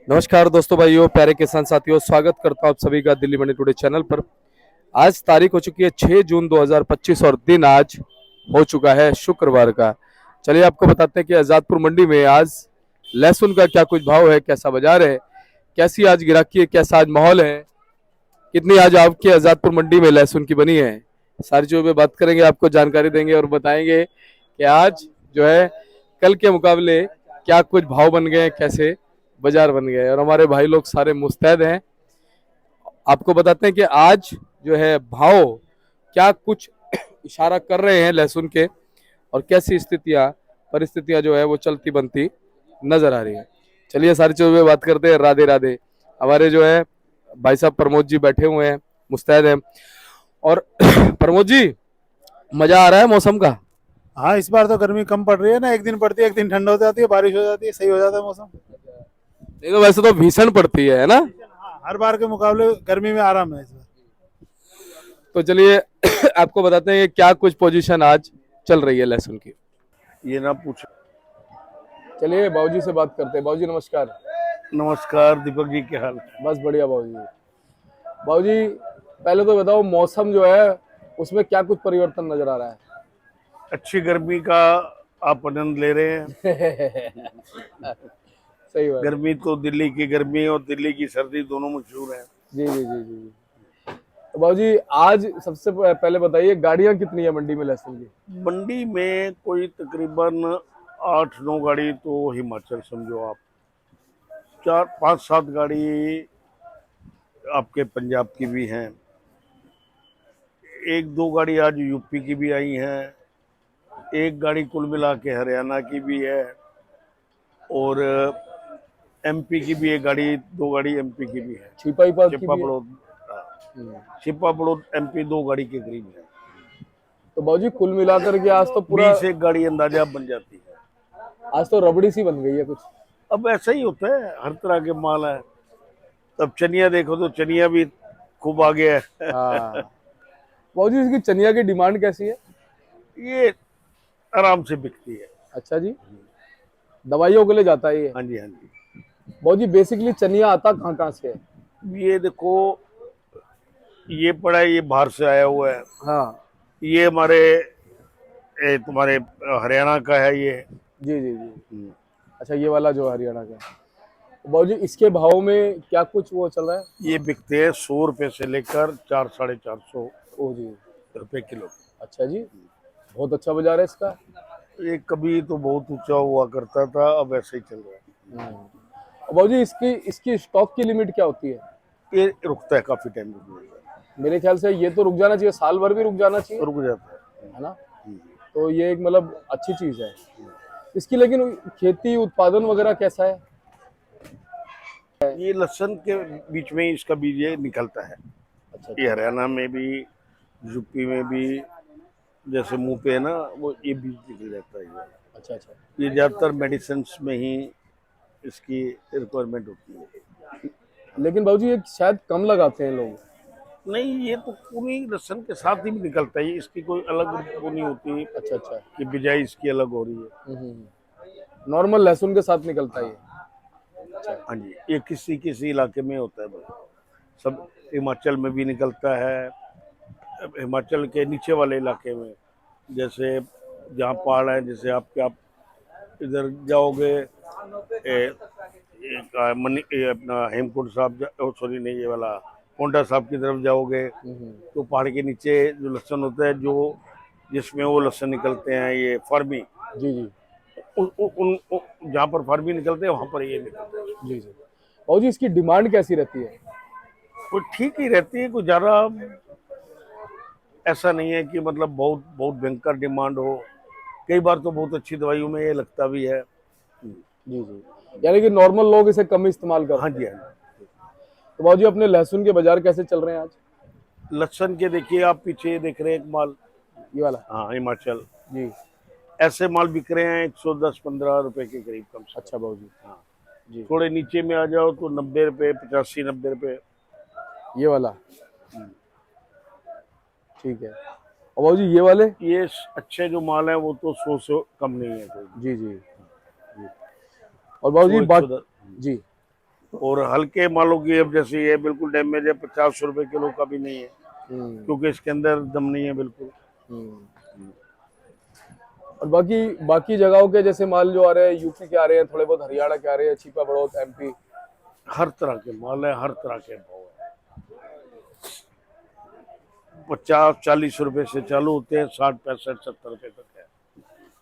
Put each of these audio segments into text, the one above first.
नमस्कार दोस्तों, भाइयों, प्यारे किसान साथियों, स्वागत करता हूं आप सभी का दिल्ली मंडी टुडे चैनल पर। आज तारीख हो चुकी है 6 जून 2025 और दिन आज हो चुका है शुक्रवार का। चलिए आपको बताते हैं कि आजादपुर मंडी में आज लहसुन का क्या कुछ भाव है, कैसा बाजार है, कैसी आज गिराकी है, कैसा आज माहौल है, कितनी आज आपकी आजादपुर मंडी में लहसुन की बनी है। सारी चीजों पे बात करेंगे, आपको जानकारी देंगे और बताएंगे कि आज जो है कल के मुकाबले क्या कुछ भाव बन गए, कैसे बाजार बन गए। और हमारे भाई लोग सारे मुस्तैद हैं। आपको बताते हैं कि आज जो है भाव क्या कुछ इशारा कर रहे हैं लहसुन के, और कैसी स्थितियां परिस्थितियां जो है वो चलती बनती नजर आ रही है। चलिए सारी चीजों पे बात करते हैं। राधे राधे। हमारे जो है भाई साहब प्रमोद जी बैठे हुए हैं, मुस्तैद हैं। और प्रमोद जी, मजा आ रहा है मौसम का? हाँ, इस बार तो गर्मी कम पड़ रही है ना। एक दिन पड़ती है, एक दिन ठंड हो जाती है, बारिश हो जाती है, सही हो जाता है मौसम। नहीं तो वैसे तो भीषण पड़ती है ना? हाँ, हर बार के मुकाबले गर्मी में आराम है इस बार। तो चलिए आपको बताते हैं कि क्या कुछ पोजीशन आज चल रही है लहसुन की। ये ना पूछो। चलिए बाबूजी से बात करते हैं। बाबूजी नमस्कार। नमस्कार दीपक जी, क्या हाल है? बस बढ़िया बाबूजी। बाबूजी पहले तो बताओ, मौसम जो है उसमें क्या कुछ परिवर्तन नजर आ रहा है? अच्छी गर्मी का आप आनंद ले रहे हैं। सही बात। गर्मी तो दिल्ली की गर्मी और दिल्ली की सर्दी दोनों मशहूर हैं। जी जी जी जी। तो बाबूजी आज सबसे पहले बताइए, गाड़ियां कितनी है मंडी में लहसुन की? मंडी में कोई तकरीबन 8-9 गाड़ी तो हिमाचल समझो आप, 4-5-7 गाड़ी आपके पंजाब की भी हैं, 1-2 गाड़ी आज यूपी की भी आई हैं, एक गाड़ी कुल मिला के हरियाणा की भी है, और एमपी की भी एक गाड़ी, 2 गाड़ी एमपी की भी है। छिपाही पात की छिपा भी है? बड़ौद, छिपा बड़ौद एमपी 2 गाड़ी के करीब है। तो बाबूजी कुल मिलाकर के आज तो पूरा 20 एक गाड़ी अंदाजा बन जाती है। आज तो रबड़ी सी बन गई है कुछ। अब ऐसा ही होता है, हर तरह के माल है। अब चनिया देखो तो चनिया भी खूब आ गया है। हाँ बाबूजी, इसकी चनिया की डिमांड कैसी है? ये आराम से बिकती है। अच्छा जी, दवाइयों के लिए जाता है ये? हाँ जी, हाँ जी। बाबूजी बेसिकली चनिया आता कहाँ कहाँ से है? ये देखो, ये पड़ा है, ये बाहर से आया हुआ है। हाँ ये हमारे तुम्हारे हरियाणा का है ये। जी जी जी। अच्छा, ये वाला जो हरियाणा का है। बाबूजी इसके भाव में क्या कुछ वो चल रहा है? ये बिकते हैं 100 रुपये से लेकर 400-450 ओ जी। रुपये किलो। अच्छा जी, बहुत अच्छा बाजार है इसका। ये कभी तो बहुत ऊंचा हुआ करता था, अब ऐसे ही चल रहा है। और बाबूजी इसकी इसकी स्टॉक की लिमिट क्या होती है? ये रुकता है, काफी टाइम रुक जाता मेरे ख्याल से ये तो रुक जाना चाहिए, साल भर भी रुक जाना चाहिए, है, रुक जाता है ना? तो ये एक मतलब अच्छी चीज है इसकी। लेकिन खेती उत्पादन वगैरह कैसा है? है। ये लहसुन के बीच में ही इसका बीज ये निकलता है। अच्छा ये हरियाणा में भी, यूपी में भी, जैसे मुंह पे है ना, वो ये बीज निकल जाता है। अच्छा अच्छा। ये ज्यादातर मेडिसिन में ही इसकी रिक्वायरमेंट होती है। लेकिन बाबूजी ये शायद कम लगाते हैं लोग। नहीं, ये तो पूरी लहसुन के साथ ही निकलता है, इसकी कोई अलग वो नहीं होती अच्छा अच्छा। कि बिजाई इसकी अलग हो रही है। नॉर्मल लहसुन के साथ निकलता है ये? हाँ जी, ये किसी किसी इलाके में होता है बस। सब हिमाचल में भी निकलता है, हिमाचल के नीचे वाले इलाके में, जैसे जहाँ पहाड़ है, जैसे आप इधर जाओगे, ये अपना हेमकुंड साहब, सॉरी नहीं, ये वाला पोंटा साहब की तरफ जाओगे तो पहाड़ के नीचे जो लहसुन होता है, जो जिसमें वो लहसुन निकलते हैं, ये फार्मी, जी जी जहाँ पर फार्मी निकलते हैं वहाँ पर ये निकलते हैं। जी जी। बाबूजी इसकी डिमांड कैसी रहती है? कोई ठीक ही रहती है, कोई ज़्यादा ऐसा नहीं है कि मतलब बहुत बहुत भयंकर डिमांड हो। कई बार तो बहुत अच्छी दवाइयों में ये लगता भी है। जी जी, यानी कि नॉर्मल लोग इसे कम इस्तेमाल करते हाँ हैं। जी, हाँ जी। तो बाबूजी अपने लहसुन के बाजार कैसे चल रहे हैं आज? लहसुन के देखिए, आप पीछे देख रहे हैं एक माल, ये वाला? हाँ हिमाचल, जी। ऐसे माल बिक रहे हैं 110-15 रुपए के करीब, कम से अच्छा बाबूजी। हाँ। जी। थोड़े नीचे में आ जाओ तो 90 रुपए, 85-90 रुपए। ये वाला ठीक है। और बाबूजी ये वाले? ये अच्छे जो माल है वो तो 100 से कम नहीं है कोई। जी जी जी। और बाबूजी 100-110। जी और हल्के मालों की अब जैसे ये बिल्कुल डैमेज है, 50 रुपए किलो का भी नहीं है, हम्म क्योंकि इसके अंदर दम नहीं है बिल्कुल। हम्म। और बाकी बाकी जगहों के जैसे माल जो आ रहे हैं, यूपी के आ रहे हैं, थोड़े बहुत हरियाणा के आ रहे हैं, छिपा बड़ौत एमपी। हर तरह के माल है, हर तरह के भाव है। 50-40 रुपए से चालू होते हैं, 60-65-70 रुपए तक है।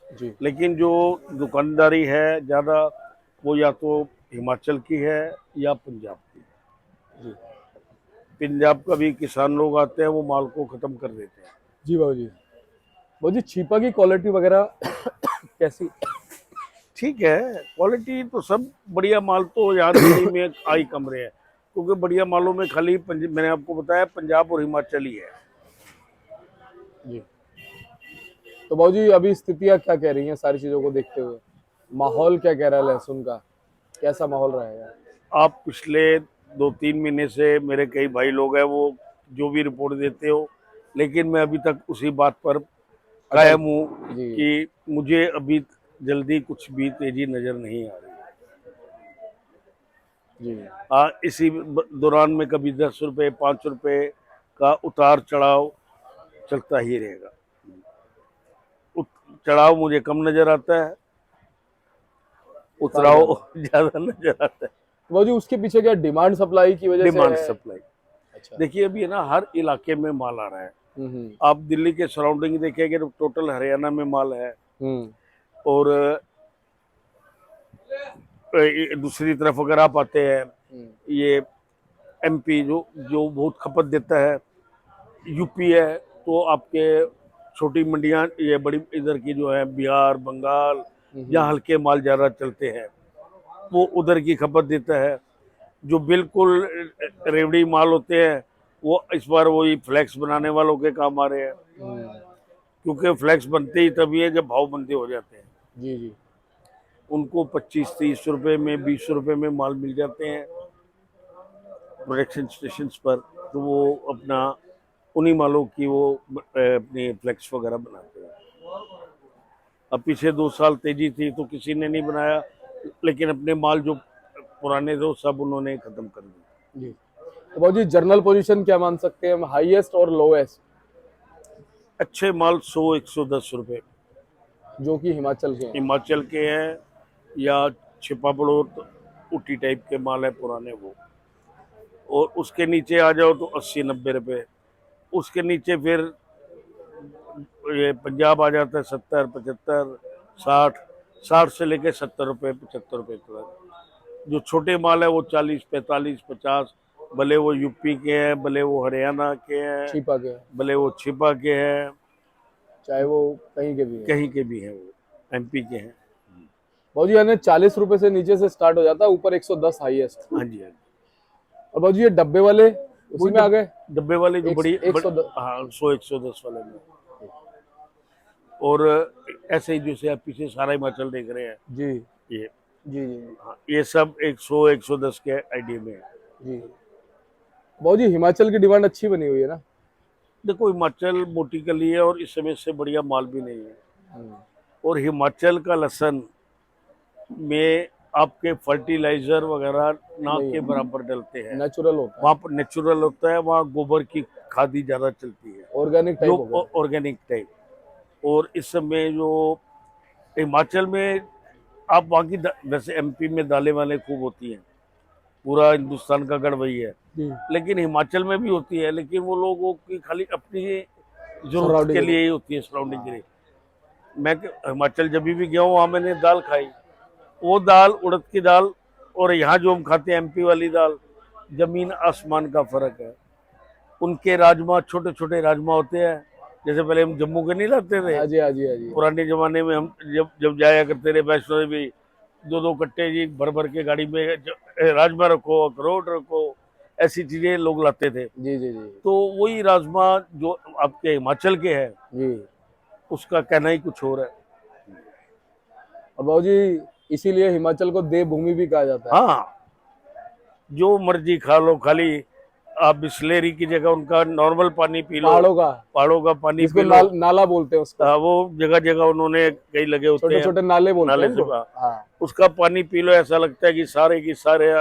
जी लेकिन जो दुकानदारी है ज्यादा, वो या तो हिमाचल की है या पंजाब की। जी पंजाब का भी किसान लोग आते हैं, वो माल को खत्म कर देते हैं। जी बाबू जी छिपा की क्वालिटी वगैरह कैसी? ठीक है, क्वालिटी तो सब बढ़िया माल तो यहाँ दिल्ली में आई कम रहे हैं, क्योंकि बढ़िया मालों में खाली मैंने आपको बताया पंजाब और हिमाचल ही है। जी तो बाबू जी अभी स्थितियां क्या कह रही हैं सारी चीजों को देखते हुए? माहौल क्या कह रहा है लहसुन का? कैसा माहौल रहेगा? आप पिछले 2-3 महीने से मेरे कई भाई लोग हैं, वो जो भी रिपोर्ट देते हो, लेकिन मैं अभी तक उसी बात पर कायम हूँ जी कि मुझे अभी जल्दी कुछ भी तेजी नजर नहीं आ रही। जी इसी दौरान में कभी 10 रुपए 5 रुपए का उतार चढ़ाव चलता ही रहेगा। चढ़ाव मुझे कम नजर आता है, उतराव ज्यादा नजर आता है। तो बाबू जी उसके पीछे क्या डिमांड सप्लाई की वजह से डिमांड है? सप्लाई, अच्छा। देखिए अभी है ना, हर इलाके में माल आ रहा है। हम्म आप दिल्ली के सराउंडिंग देखेंगे तो टोटल हरियाणा में माल है, हम्म और दूसरी तरफ अगर आप आते हैं, हम्म ये एमपी जो जो बहुत खपत देता है, यूपी है, तो आपके छोटी मंडियां, ये बड़ी इधर की जो है बिहार बंगाल, जहाँ हल्के माल ज़्यादा चलते हैं, वो उधर की खपत देता है। जो बिल्कुल रेवड़ी माल होते हैं, वो इस बार वही फ्लैक्स बनाने वालों के काम आ रहे हैं, क्योंकि फ्लैक्स बनते ही तभी है जब भाव मंदे हो जाते हैं। जी जी उनको 25-30 रुपए में 20 रुपए में माल मिल जाते हैं प्रोडक्शन स्टेशन पर, तो वो अपना उन्हीं मालों की वो अपनी फ्लैक्स वगैरह बनाते हैं। अब पीछे 2 साल तेजी थी तो किसी ने नहीं बनाया, लेकिन अपने माल जो पुराने थे वो सब उन्होंने खत्म कर दिए। जी तो बाबू जी जर्नल पोजीशन क्या मान सकते हैं हम, हाईएस्ट और लोएस्ट? अच्छे माल 100-110 रुपए जो कि हिमाचल के हैं। हिमाचल के हैं, या छिपा बड़ौत ऊटी टाइप के माल है पुराने वो, और उसके नीचे आ जाओ तो 80-90 रुपए। उसके नीचे फिर ये पंजाब आ जाता है 70-75-60, 60 से लेके 70 रुपए 75 रुपए तक। जो छोटे माल है वो 40-45-50, भले वो यूपी के हैं, भले वो हरियाणा के हैं, छिपा के हैं, भले वो छिपा के हैं, चाहे वो कहीं के भी हैं। कहीं के भी हैं, वो एमपी के हैं। बाबू जी यानी 40 रुपए से नीचे से स्टार्ट हो जाता है, ऊपर 110 हाईएस्ट। हाँ जी, हाँ जी। और बाबू जी ये डब्बे वाले उसी में आ गए? डब्बे वाले जो बड़ी 110। हाँ 100-110 वाले में। और ऐसे ही जैसे आप पीछे सारा हिमाचल देख रहे हैं, जी ये जी जी हाँ, ये सब 100-110 के आईडी में है। जी बाबू जी हिमाचल की डिमांड अच्छी बनी हुई है ना? देखो हिमाचल मोटी कली है, और इस समय से बढ़िया माल भी नहीं है। और हिमाचल का लहसुन में आपके फर्टिलाइजर वगैरह ना नहीं के है। बराबर डलते हैं। नेचुरल होता है, वहाँ पर नेचुरल होता है, वहाँ गोबर की खादी ज्यादा चलती है, ऑर्गेनिक टाइप जो हो गया। Organic type. और इस समय जो हिमाचल में आप वहाँ की वैसे एमपी में दालें वालें खूब होती हैं, पूरा हिंदुस्तान का गढ़ वही है, जी लेकिन हिमाचल में भी होती है, लेकिन वो लोगों की खाली अपनी जरूरत सराउंडिंग के एरिया। लिए ही होती है, सराउंडिंग के लिए। मैं हिमाचल जब भी गया हूँ वहाँ मैंने दाल खाई, वो दाल उड़द की दाल और यहाँ जो हम खाते हैं एमपी वाली दाल, जमीन आसमान का फर्क है। उनके राजमा छोटे छोटे राजमा होते हैं, जैसे पहले हम जम्मू के नहीं लाते थे, हाँ जी हाँ जी हाँ जी। पुराने जमाने में हम जब जब जाया करते थे वैष्णो देवी, 2-2 कट्टे जी भर भर के गाड़ी में राजमा रखो, अखरोट रखो, ऐसी चीजें लोग लाते थे। जी जी जी तो वही राजमा जो आपके हिमाचल के हैं, जी। उसका कहना ही कुछ और है। और बाबू जी इसीलिए हिमाचल को देवभूमि भी कहा जाता है। हाँ, जो मर्जी खा लो, खाली आप बिस्लेरी की जगह उनका नॉर्मल पानी पी लो, पहाड़ों का पानी इसको पी लो। नाला बोलते हैं उसको, वो जगह जगह उन्होंने कई लगे होते छोटे हैं, छोटे नाले बोलते नाले हैं से। इनको। हाँ उसका पानी पी लो, ऐसा लगता है कि सारे की सारे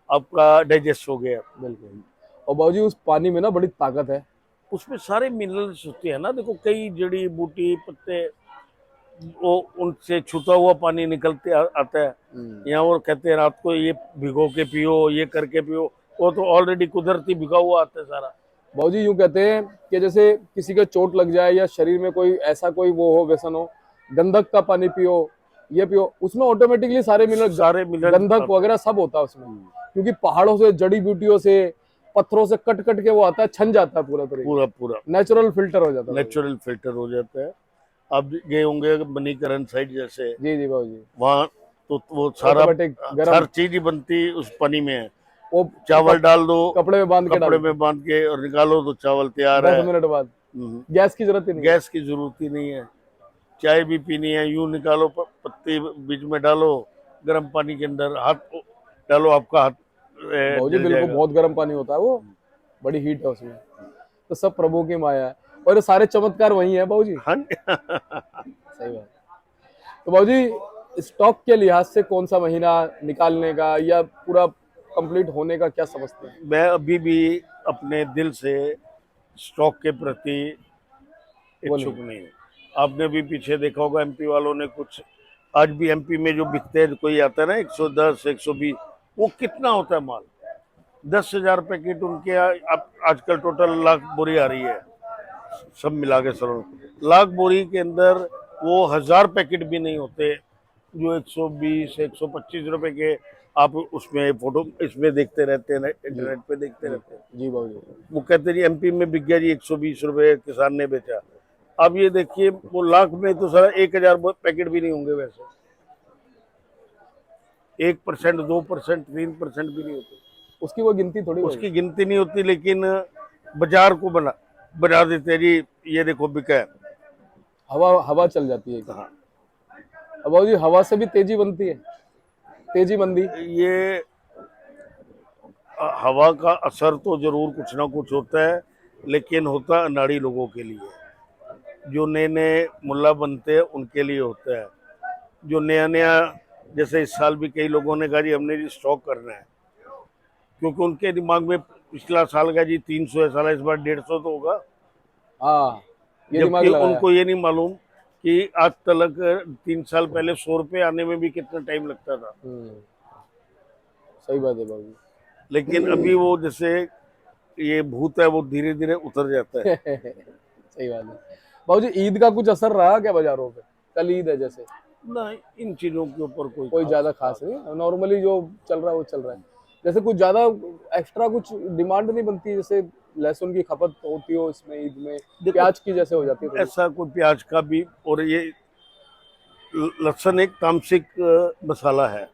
आपका डाइजेस्ट हो गया। बिल्कुल। और बाबूजी उस पानी में ना बड़ी ताकत है। उसमें सारे मिनरल्स होते हैं ना, देखो कई जड़ी बूटी पत्ते, वो उनसे छुटा हुआ पानी निकलते आता है। यहाँ वो कहते हैं रात को ये भिगो के पियो, ये करके पियो, वो तो ऑलरेडी कुदरती भिगा हुआ आता है सारा। बाबूजी यूं कहते हैं कि जैसे किसी का चोट लग जाए या शरीर में कोई ऐसा कोई वो हो, व्यसन हो, गंधक का पानी पियो, ये पियो, उसमें ऑटोमेटिकली सारे मिनरल गंधक वगैरह सब होता है उसमें, क्योंकि पहाड़ों से, जड़ी बूटियों से, पत्थरों से कट कट के वो आता है, छन जाता है पूरा तरीके, पूरा पूरा नेचुरल फिल्टर हो जाता है। नेचुरल फिल्टर हो जाता है। आप गए होंगे मणिकरण साइड जैसे, जी जी बाबूजी, वहाँ तो वो सारा ऑटोमेटिक हर चीज ही बनती उस पानी में है। वो चावल डाल दो, कपड़े में बांध के कपड़े में बांध के और निकालो तो चावल तैयार 10 है। मिनट बाद गैस की जरूरत ही नहीं है। गैस की जरूरत ही नहीं है। चाय भी पीनी है, यूं निकालो, पत्ती बीच में डालो, गर्म पानी के अंदर हाथ डालो, आपका हाथ बाबूजी जल बिल्कुल जाएगा। बहुत गर्म पानी होता है वो, बड़ी हीट है उसमें। तो सब प्रभु की माया है, और ये सारे चमत्कार वही है बाबूजी। हाँ सही बात। तो बाबूजी स्टॉक के लिहाज से कौन सा महीना निकालने का या पूरा कंप्लीट होने का क्या समझते हैं? मैं अभी भी अपने दिल से स्टॉक के प्रति इच्छुक नहीं हूँ। आपने भी पीछे देखा होगा, एमपी वालों ने कुछ, आज भी एमपी में जो बिकते हैं, कोई आता है ना 110 120, वो कितना होता है माल, 10,000 पैकेट उनके आजकल टोटल लाख बोरी आ रही है, सब मिला के सर लाख बोरी के अंदर वो 1,000 पैकेट भी नहीं होते जो 120 125 रुपए के आप उसमें फोटो इसमें देखते रहते हैं, इंटरनेट पे देखते रहते हैं। जी बाबूजी, वो कहते हैं जी एमपी में बिक गया जी 120 रुपए किसान ने बेचा। अब ये देखिए वो लाख में तो सारा 1,000 पैकेट भी नहीं होंगे, वैसे 1%, 2%, 3% भी नहीं होते, उसकी वो गिनती थोड़ी उसकी गिनती नहीं होती। लेकिन बाजार को बना देते हैं जी, ये देखो बिका है। हवा हवा चल जाती है। हाँ, अब बाबूजी हवा से भी तेजी बनती है, तेजी मंदी। ये हवा का असर तो जरूर कुछ ना कुछ होता है, लेकिन होता अनाड़ी लोगों के लिए, जो नए नए मुल्ला बनते हैं उनके लिए होता है। जो नया नया, जैसे इस साल भी कई लोगों ने कहा जी हमने जी स्टॉक करना है, क्योंकि उनके दिमाग में पिछला साल का जी 300 है, साला इस बार 150 तो होगा। हाँ, ये दिमाग जबकि लगाया। उनको ये नहीं मालूम कि आज तक 3 साल पहले 100 रुपये आने में भी कितना टाइम लगता था। सही बात है बाबूजी। लेकिन अभी वो जैसे ये भूत है वो धीरे धीरे उतर जाता है। सही बात है बाबूजी। ईद का कुछ असर रहा क्या बाजारों पे? कल ईद है जैसे, ना, इन चीजों के ऊपर कोई ज्यादा खास नहीं, नॉर्मली जो चल रहा है वो चल रहा है। जैसे कुछ ज्यादा एक्स्ट्रा कुछ डिमांड नहीं बनती, जैसे लहसुन की खपत होती हो इसमें ईद में, प्याज की जैसे हो जाती है ऐसा कोई प्याज का भी, और ये लहसुन एक तामसिक मसाला है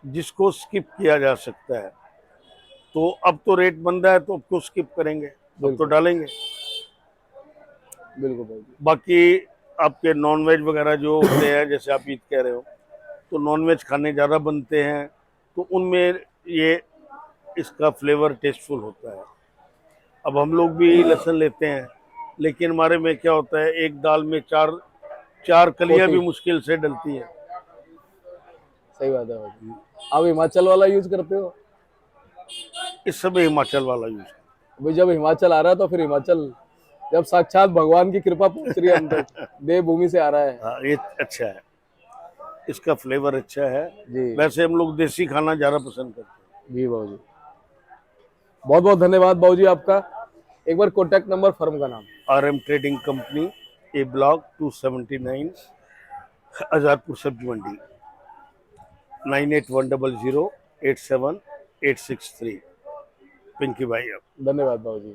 जिसको स्किप किया जा सकता है। तो अब तो रेट बन रहा है तो अब तो स्किप करेंगे, अब तो डालेंगे। बिल्कुल बाबूजी। बाकी आपके नॉनवेज वगैरह जो होते हैं, जैसे आप ईद कह रहे हो, तो नॉनवेज खाने ज़्यादा बनते हैं, तो उनमें ये इसका फ्लेवर टेस्टफुल होता है। अब हम लोग भी लहसुन लेते हैं, लेकिन हमारे में क्या होता है, एक दाल में चार कलियां भी मुश्किल से डलती है। सही बात है बाबूजी। आप हिमाचल वाला यूज करते हो? इस समय हिमाचल वाला यूज है। भाई जब हिमाचल आ रहा है तो फिर हिमाचल, जब साक्षात भगवान की कृपा पहुंच रही है हम तक, देवभूमि से आ रहा है। हाँ, ये अच्छा है, इसका फ्लेवर अच्छा है जी। वैसे हम लोग देसी खाना ज़्यादा पसंद करते हैं। जी बाबूजी, बहुत बहुत धन्यवाद बाबूजी आपका। एक बार कॉन्टैक्ट नंबर, फर्म का नाम। RM ट्रेडिंग कंपनी, ए ब्लॉक 279, आजादपुर सब्जी मंडी, 9810087863। पिंकी भाई। धन्यवाद बाबूजी।